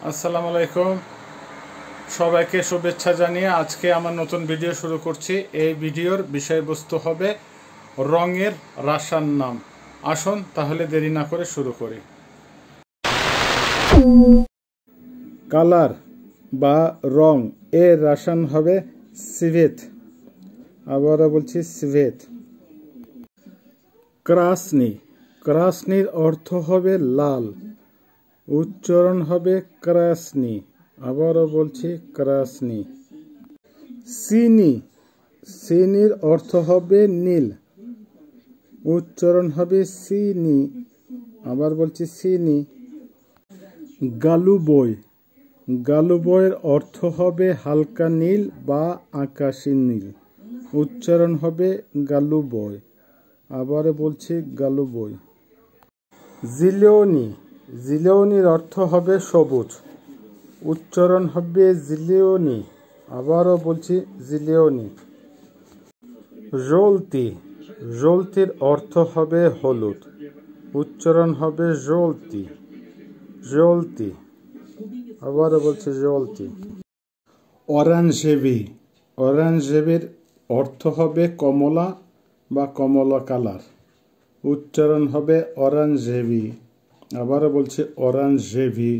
আসসালামু আলাইকুম, সবাইকে শুভেচ্ছা জানিয়ে আজকে আমার নতুন ভিডিও শুরু করছি। এই ভিডিওর বিষয়বস্তু হবে রঙের রাসার নাম। আসুন তাহলে দেরি না করে শুরু করি। কালার বা রং এর রাসায়ন হবে সিভেত। আবারও বলছি সিভেত। ক্রাসনি, ক্রাসনির অর্থ হবে লাল, উচ্চারণ হবে ক্রাসনি। আবারও বলছি ক্রাসনি। সিনি, সিনির অর্থ হবে নীল, উচ্চারণ হবে সিনি। আবার বলছি সিনি। গালুবই, গালুবইয়ের অর্থ হবে হালকা নীল বা আকাশী নীল, উচ্চারণ হবে গালুবই। আবার বলছি গালুবই। জিলিওনি, জিলিওনির অর্থ হবে সবুজ, উচ্চারণ হবে জিলিওনি। আবারও বলছি জিলিওনি। জলতি, জলতির অর্থ হবে হলুদ, উচ্চারণ হবে জলতি, জলতি। আবারও বলছি জলতি। অরেঞ্জেবি, অরেঞ্জেবির অর্থ হবে কমলা বা কমলা কালার, উচ্চারণ হবে অরেঞ্জেবি। আবারও বলছি অরেঞ্জেবি।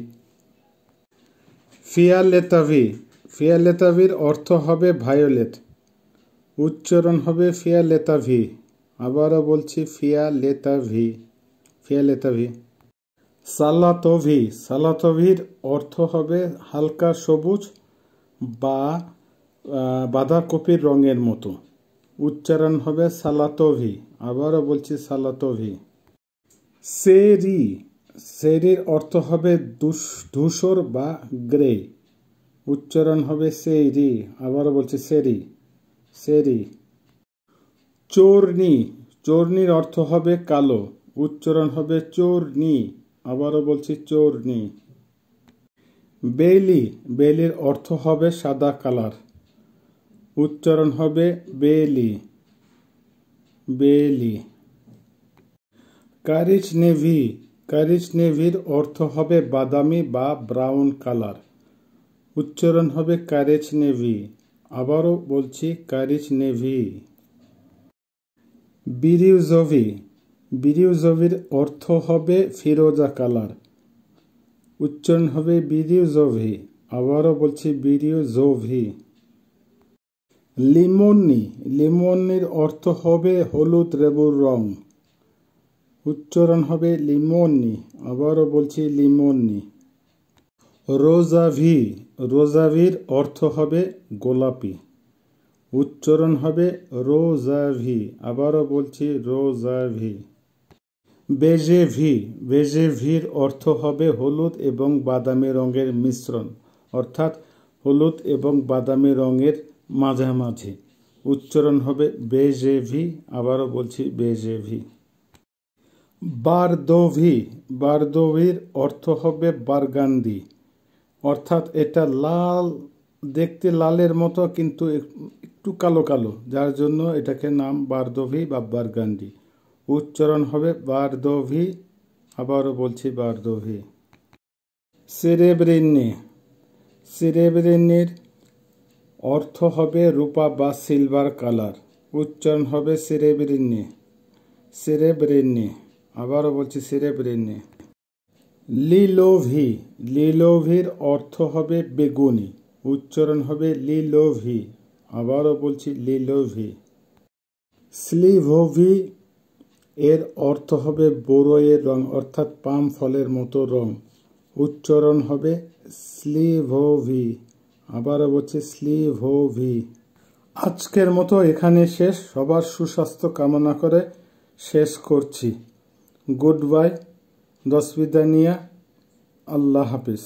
ফিয়ালেতাভি, ফিয়ালেতাভির অর্থ হবে ভায়োলেট, উচ্চারণ হবে ফিয়ালেতাভি। আবারও বলছি ফিয়ালেতাভি, ফিয়ালেতাভি। সালাতভি, সালাতভির অর্থ হবে হালকা সবুজ বা বাঁধাকপির রঙের মতো, উচ্চারণ হবে সালাতভি। আবারও বলছি সালাতভি। সেরি, সেরির অর্থ হবে ধূসর বা গ্রে, উচ্চারণ হবে সেরি। আবারও বলছি সেরি, সেরি। চোরনি, চোরনির অর্থ হবে কালো, উচ্চারণ হবে চোরনি। আবারও বলছি চোরনি। বেলি, বেলির অর্থ হবে সাদা কালার, উচ্চারণ হবে বেলি, বেলি। কারিজ নেভি, কারিজ নেভির অর্থ হবে বাদামি বা ব্রাউন কালার, উচ্চারণ হবে কারিজ নেভি। আবারও বলছি কারিজ নেভি। বিরিউজভি, বিরিউজভির অর্থ হবে ফিরোজা কালার, উচ্চারণ হবে বিরিউজভি। আবারও বলছি বিরিউজভি। লিমনি, লিমনির অর্থ হবে হলুদ লেবুর রং, উচ্চারণ হবে লিমনি। আবারও বলছি লিমনি। রোজাভি, রোজাভির অর্থ হবে গোলাপি, উচ্চারণ হবে রোজাভি। আবারও বলছি রোজাভি। বেজেভি, বেজেভির অর্থ হবে হলুদ এবং বাদামি রঙের মিশ্রণ, অর্থাৎ হলুদ এবং বাদামি রঙের মাঝামাঝি, উচ্চারণ হবে বেজেভি। আবারও বলছি বেজেভি। বারদোভি, বারদোভির অর্থ হবে বারগান্দি, অর্থাৎ এটা লাল, দেখতে লালের মতো কিন্তু একটু কালো কালো, যার জন্য এটাকে নাম বারদোভি বা বারগান্দি, উচ্চারণ হবে বারদোভি। আবারও বলছি বারদোভি। সেরেব্রিনি, সেরেব্রিনির অর্থ হবে রূপা বা সিলভার কালার, উচ্চারণ হবে সেরেব্রিনি, সেরেব্রিনি। আবারও বলছি সেরেব্রিনি। লিলোভি, লিলোভির অর্থ হবে বেগুনি, উচ্চারণ হবে লিলোভি। আবারও বলছি লিলোভি। স্লিভোভি এর অর্থ হবে বরইয়ের রং, অর্থাৎ পাম ফলের মতো রং, উচ্চারণ হবে স্লিভোভি। আবারও বলছি স্লিভোভি। আজকের মতো এখানে শেষ। সবার সুস্বাস্থ্য কামনা করে শেষ করছি। গুড বাই, দশ বিদায় নিয়া, আল্লাহ হাফিজ।